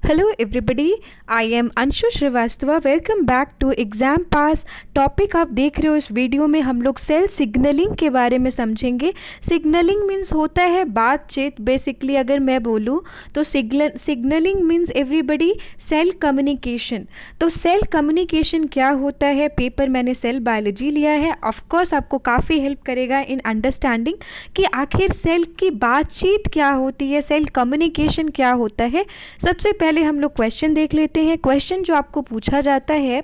Hello everybody, I am Anshu Srivastava. Welcome back to exam pass. Topic आप देख रहे हो इस वीडियो में हम लोग सेल सिग्नलिंग के बारे में समझेंगे। सिग्नलिंग मीन्स होता है बातचीत। बेसिकली अगर मैं बोलूँ तो signalling means everybody cell communication. तो सेल कम्युनिकेशन क्या होता है, पेपर मैंने सेल बायोलॉजी लिया है। ऑफकोर्स आपको काफ़ी हेल्प करेगा इन अंडरस्टैंडिंग कि आखिर सेल की बातचीत क्या होती है, सेल कम्युनिकेशन क्या होता है। सबसे पहले हम लोग क्वेश्चन देख लेते हैं। क्वेश्चन जो आपको पूछा जाता है,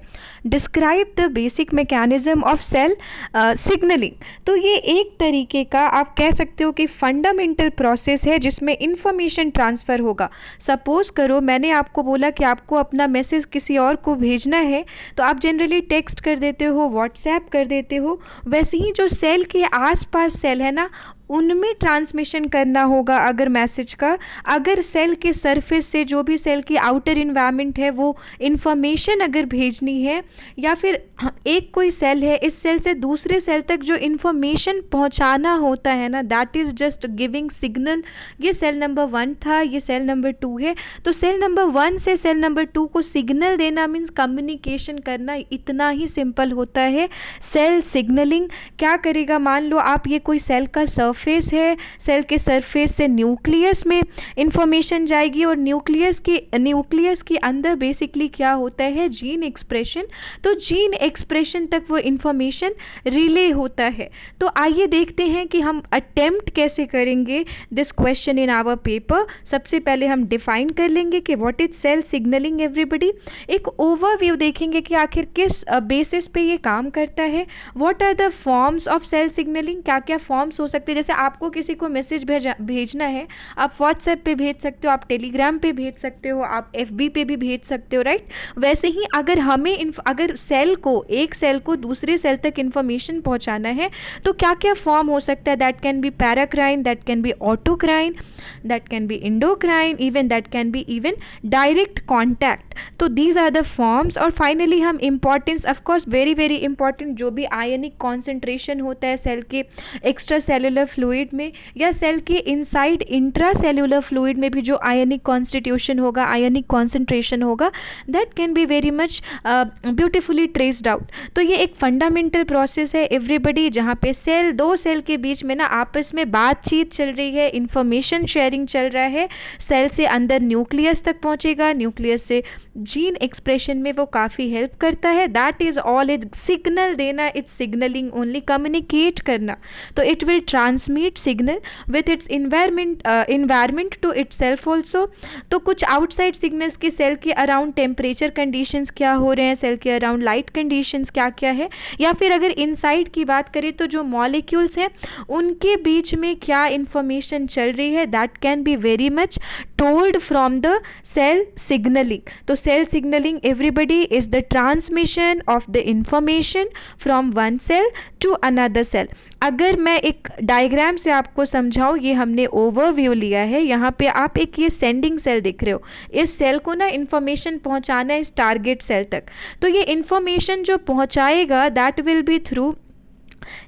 describe the basic mechanism of cell signalling. तो ये एक तरीके का आप कह सकते हो कि फंडामेंटल प्रोसेस है जिसमें इंफॉर्मेशन ट्रांसफ़र होगा। सपोज करो मैंने आपको बोला कि आपको अपना मैसेज किसी और को भेजना है, तो आप जनरली टेक्स्ट कर देते हो, व्हाट्सएप कर देते हो। वैसे ही जो सेल के आसपास सेल है ना, उनमें ट्रांसमिशन करना होगा अगर मैसेज का। अगर सेल के सरफेस से जो भी सेल की आउटर इन्वायरमेंट है वो इन्फॉर्मेशन अगर भेजनी है, या फिर एक कोई सेल है, इस सेल से दूसरे सेल तक जो इन्फॉर्मेशन पहुंचाना होता है ना, that is just giving signal. ये सेल नंबर 1 था, ये सेल नंबर 2 है। तो सेल नंबर 1 से सेल नंबर 2 को सिग्नल देना मीन्स कम्युनिकेशन करना, इतना ही सिंपल होता है सेल सिग्नलिंग। क्या करेगा, मान लो आप ये कोई सेल का सरफेस है, सेल के सरफेस से न्यूक्लियस में इंफॉर्मेशन जाएगी और न्यूक्लियस के अंदर बेसिकली क्या होता है, जीन एक्सप्रेशन। तो जीन एक्सप्रेशन तक वो इंफॉर्मेशन रिले होता है। तो आइए देखते हैं कि हम अटेम्प्ट कैसे करेंगे this question in our paper. सबसे पहले हम डिफाइन कर लेंगे कि what is cell signalling everybody. एक ओवरव्यू देखेंगे कि आखिर किस बेसिस पे ये काम करता है। What are the forms of cell signalling, क्या क्या फॉर्म्स हो सकते हैं। जैसे आपको किसी को मैसेज भेजना है, आप व्हाट्सएप पे भेज सकते हो, आप टेलीग्राम पे भेज सकते हो, आप एफबी पे भी भेज सकते हो, राइट। वैसे ही अगर हमें अगर एक सेल को दूसरे सेल तक इंफॉर्मेशन पहुंचाना है तो क्या क्या फॉर्म हो सकता है। That can B paracrine, that can B autocrine, that can B endocrine, even that can be even direct contact. तो दीज आर द फॉर्म्स। और फाइनली हम importance, of course very very important, जो भी आयनिक कॉन्सेंट्रेशन होता है सेल के extra cellular fluid में या सेल के इनसाइड इंट्रा सेलुलर फ्लूइड में भी जो आयनिक कॉन्स्टिट्यूशन होगा, आयनिक कॉन्सेंट्रेशन होगा, that can be very much beautifully traced out. तो ये एक फंडामेंटल प्रोसेस है एवरीबडी, जहाँ पे दो सेल के बीच में ना आपस में बातचीत चल रही है, इंफॉर्मेशन शेयरिंग चल रहा है। सेल से अंदर न्यूक्लियस तक पहुँचेगा, न्यूक्लियस से जीन एक्सप्रेशन में वो काफ़ी हेल्प करता है। That is all. It signal देना, इट्स सिग्नलिंग ओनली, कम्युनिकेट करना। तो it will transmit signal with its environment to itself also. तो कुछ आउटसाइड सिग्नल्स की सेल के अराउंड टेम्परेचर कंडीशंस क्या हो रहे हैं, सेल के अराउंड लाइट कंडीशंस क्या क्या है, या फिर अगर इनसाइड की बात करें तो जो मॉलिक्यूल्स हैं उनके बीच में क्या इंफॉर्मेशन चल रही है, that can be very much told from the cell signalling. तो cell signalling everybody is the transmission of the information from one cell to another cell. अगर मैं एक डायग्राम से आपको समझाऊं, ये हमने ओवरव्यू लिया है। यहाँ पे आप एक ये सेंडिंग सेल दिख रहे हो, इस सेल को ना इंफॉर्मेशन पहुँचाना है इस टारगेट सेल तक। तो ये इंफॉर्मेशन जो पहुँचाएगा that will be through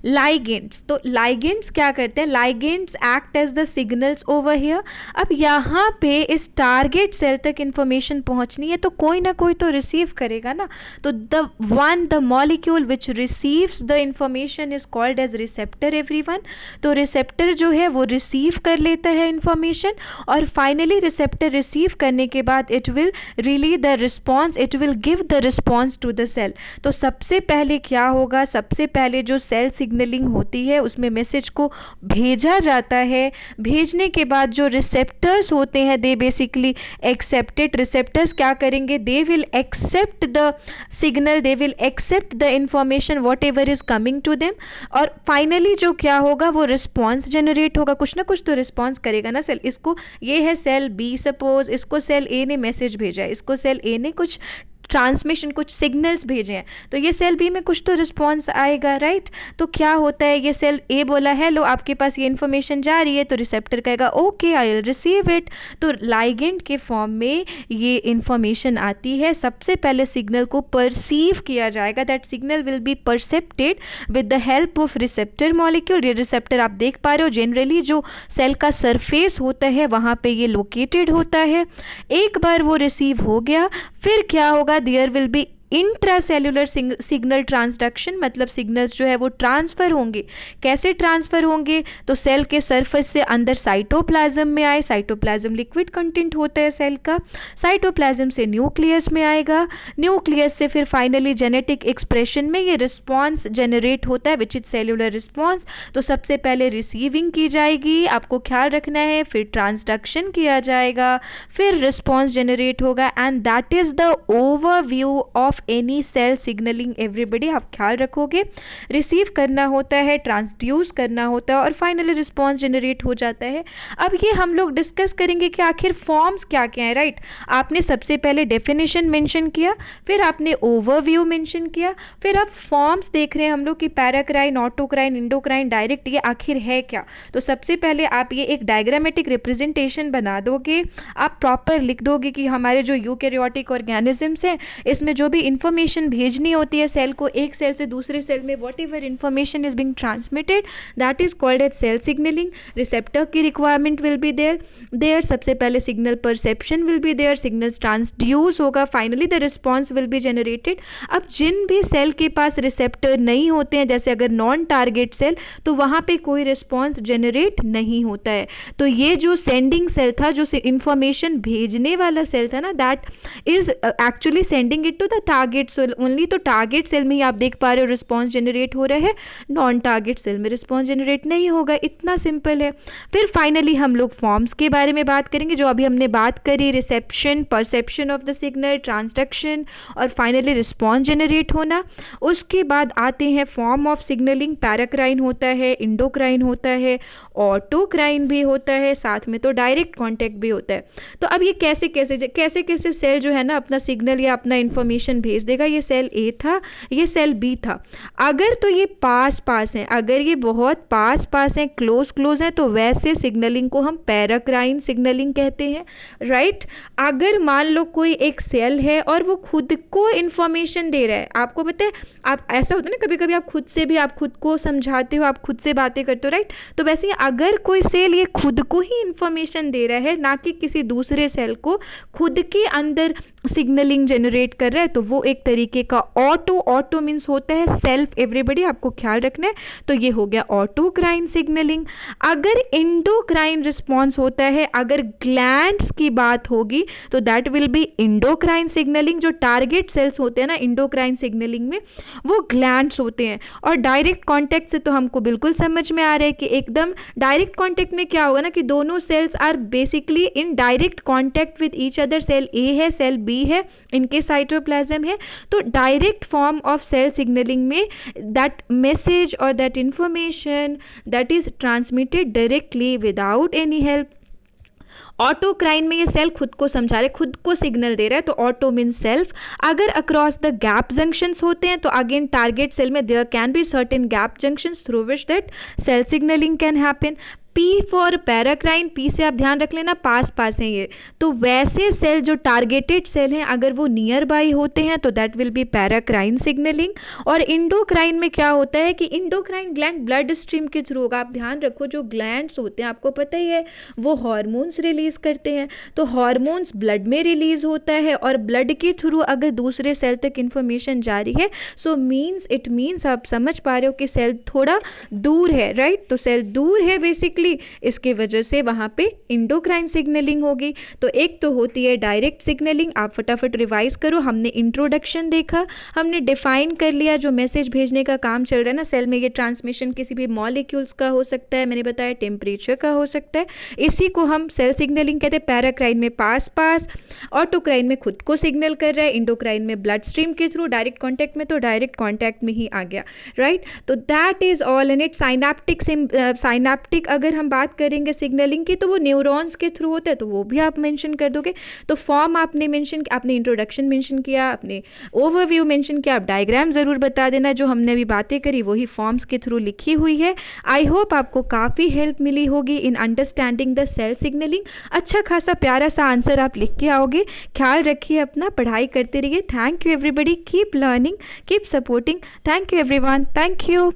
ligands. तो लाइगेंड्स क्या करते हैं, ligands act as the signals over here. अब यहाँ पे इस टारगेट सेल तक इंफॉर्मेशन पहुँचनी है तो कोई ना कोई तो रिसीव करेगा ना। तो the molecule which receives the information is called as receptor everyone. तो रिसेप्टर जो है वो रिसीव कर लेता है इंफॉर्मेशन, और फाइनली रिसेप्टर रिसीव करने के बाद it will relay the response, it will give the response to the cell. तो सबसे पहले क्या होगा, सबसे पहले जो सेल सिग्नलिंग होती है उसमें मैसेज को भेजा जाता है। भेजने के बाद जो रिसेप्टर्स होते हैं they basically accept it. Receptors क्या करेंगे, they will accept the signal, they will accept the information whatever is coming to them. और फाइनली जो क्या होगा वो रिस्पॉन्स जनरेट होगा, कुछ ना कुछ तो रिस्पॉन्स करेगा ना सेल। इसको ये है सेल बी, सपोज इसको सेल ए ने मैसेज भेजा है, इसको सेल ए ने कुछ ट्रांसमिशन, कुछ सिग्नल्स भेजे हैं, तो ये सेल बी में कुछ तो रिस्पॉन्स आएगा, राइट। तो क्या होता है, ये सेल ए बोला हेलो, आपके पास ये इन्फॉर्मेशन जा रही है, तो रिसेप्टर कहेगा okay I will receive it. तो लाइगेंड के फॉर्म में ये इन्फॉर्मेशन आती है, सबसे पहले सिग्नल को परसीव किया जाएगा, that signal will be percepted with the help of receptor molecule. ये रिसेप्टर आप देख पा रहे हो, जनरली जो सेल का सरफेस होता है वहाँ पे ये लोकेटेड होता है। एक बार वो रिसीव हो गया, फिर क्या होगा, there will be intracellular signal transduction, मतलब सिग्नल्स जो है वो ट्रांसफ़र होंगे। कैसे ट्रांसफ़र होंगे, तो सेल के सरफेस से अंदर साइटोप्लाज्म में आए, साइटोप्लाज्म लिक्विड कंटेंट होता है सेल का, साइटोप्लाज्म से न्यूक्लियस में आएगा, न्यूक्लियस से फिर फाइनली जेनेटिक एक्सप्रेशन में ये रिस्पॉन्स जनरेट होता है विच इज सेल्यूलर रिस्पॉन्स। तो सबसे पहले रिसीविंग की जाएगी, आपको ख्याल रखना है, फिर ट्रांसडक्शन किया जाएगा, फिर रिस्पॉन्स जनरेट होगा, and that is the overview of any cell signalling. Everybody आप ख्याल रखोगे, रिसीव करना होता है, ट्रांसड्यूस करना होता है, और फाइनली रिस्पॉन्स जनरेट हो जाता है। अब ये हम लोग डिस्कस करेंगे कि आखिर फॉर्म्स क्या क्या है, राइट। आपने सबसे पहले डेफिनेशन मेंशन किया, फिर आपने ओवरव्यू मेंशन किया, फिर आप फॉर्म्स देख रहे हैं हम लोग कि पैराक्राइन, ऑटोक्राइन, इंडोक्राइन, डायरेक्ट, ये आखिर है क्या। तो सबसे पहले आप ये एक डायग्रामेटिक रिप्रेजेंटेशन बना दोगे, आप प्रॉपर लिख दोगे कि हमारे जो यूकैरियोटिक ऑर्गेनिजम्स हैं इसमें जो भी इंफॉर्मेशन भेजनी होती है सेल को, एक सेल से दूसरे सेल में, whatever information is being transmitted, that is called as cell signalling. Receptor की रिक्वायरमेंट विल बी देयर सबसे पहले signal perception will be there, signals transduce होगा, finally the response will be generated. अब जिन भी cell के पास receptor नहीं होते हैं, जैसे अगर नॉन टारगेट सेल, तो वहाँ पे कोई रिस्पॉन्स जनरेट नहीं होता है। तो ये जो सेंडिंग सेल था, जो इंफॉर्मेशन भेजने वाला सेल था ना, that is actually sending it to the target cell only. तो टारगेट सेल में ही आप देख पा रहे हो रिस्पॉन्स जनरेट हो रहा है, नॉन टारगेट सेल में रिस्पॉन्स जनरेट नहीं होगा, इतना सिंपल है। फिर फाइनली हम लोग फॉर्म्स के बारे में बात करेंगे, जो अभी हमने बात करी, reception, perception of the signal, transduction, और फाइनली रिस्पॉन्स जनरेट होना। उसके बाद आते हैं फॉर्म ऑफ सिग्नलिंग, पैराक्राइन होता है, इंडोक्राइन होता है, ऑटोक्राइन भी होता है, साथ में तो डायरेक्ट कॉन्टैक्ट भी होता है। तो अब ये कैसे कैसे सेल जो है ना अपना सिग्नल या अपना इंफॉर्मेशन भेज देगा। ये सेल ए था, ये सेल बी था, अगर तो ये पास पास हैं, अगर ये बहुत पास पास हैं, क्लोज हैं, तो वैसे सिग्नलिंग को हम पैराक्राइन सिग्नलिंग कहते हैं, राइट। अगर मान लो कोई एक सेल है और वो खुद को इंफॉर्मेशन दे रहा है, आपको पता है, आप ऐसा होता है ना, कभी कभी आप खुद को समझाते हो, आप खुद से बातें करते हो, राइट। तो वैसे अगर कोई सेल ये खुद को ही इंफॉर्मेशन दे रहा है, ना कि किसी दूसरे सेल को, खुद के अंदर सिग्नलिंग जनरेट कर रहा है, तो वो एक तरीके का ऑटो मीन्स होता है सेल्फ, एवरीबडी आपको ख्याल रखना है। तो ये हो गया ऑटोक्राइन सिग्नलिंग। अगर इंडोक्राइन रिस्पॉन्स होता है, अगर ग्लैंड्स की बात होगी, तो that will B endocrine signalling. जो टारगेट सेल्स होते हैं ना इंडोक्राइन सिग्नलिंग में, वो ग्लैंड्स होते हैं। और डायरेक्ट कॉन्टैक्ट से तो हमको बिल्कुल समझ में आ रहा है कि एकदम डायरेक्ट कॉन्टैक्ट में क्या होगा ना, कि दोनों cells are basically in direct contact with each other. Cell A है, सेल बी है, इनके साइटोप्लाज्म है, तो direct form of cell signalling में दैट मैसेज और that information that is transmitted directly without any help. Autocrine में ये cell खुद को समझा रहे, खुद को सिग्नल दे रहा है, तो ऑटो मीन सेल्फ। अगर अक्रॉस द गैप जंक्शंस होते हैं, तो अगेन टारगेट सेल में there can be certain gap junctions through which that cell signalling can happen. P for paracrine, P से आप ध्यान रख लेना, पास पास हैं ये। तो वैसे सेल जो टारगेटेड सेल हैं, अगर वो नियर बाई होते हैं, तो that will B paracrine signalling. और इंडोक्राइन में क्या होता है कि इंडोक्राइन ग्लैंड ब्लड स्ट्रीम के थ्रू होगा। आप ध्यान रखो, जो ग्लैंड्स होते हैं, आपको पता ही है, वो हार्मोन्स रिलीज करते हैं, तो हार्मोन्स ब्लड में रिलीज होता है, और ब्लड के थ्रू अगर दूसरे सेल तक इंफॉर्मेशन जा रही है, सो इट मीन्स आप समझ पा रहे हो कि सेल थोड़ा दूर है, राइट। तो सेल दूर है बेसिकली, इसके वजह से वहां पे इंडोक्राइन सिग्नलिंग होगी। तो एक तो होती है डायरेक्ट सिग्नलिंग, आप फटाफट रिवाइज करो। हमने इंट्रोडक्शन देखा, हमने डिफाइन कर लिया जो मैसेज भेजने का काम चल रहा है ना सेल में, ये ट्रांसमिशन किसी भी मॉलिक्यूल्स का हो सकता है, मैंने बताया टेम्परेचर का हो सकता है, इसी को हम सेल सिग्नलिंग कहते हैं। पैराक्राइन में पास पास, ऑटोक्राइन में खुद को सिग्नल कर रहा है, इंडोक्राइन में ब्लड स्ट्रीम के थ्रू, डायरेक्ट कॉन्टैक्ट में तो डायरेक्ट कॉन्टैक्ट में ही आ गया, राइट। तो that is all in it. Synaptic अगर हम बात करेंगे सिग्नलिंग की तो वो न्यूरॉन्स के थ्रू होता है, तो वो भी आप मेंशन कर दोगे। तो फॉर्म आपने मेंशन, आपने इंट्रोडक्शन मेंशन किया, आपने ओवरव्यू मेंशन किया, आप डायग्राम ज़रूर बता देना। जो हमने अभी बातें करी वही फॉर्म्स के थ्रू लिखी हुई है। आई होप आपको काफ़ी हेल्प मिली होगी in understanding the cell signalling. अच्छा खासा प्यारा सा आंसर आप लिख के आओगे। ख्याल रखिए अपना, पढ़ाई करते रहिए। Thank you everybody, keep learning, keep supporting. Thank you everyone, thank you.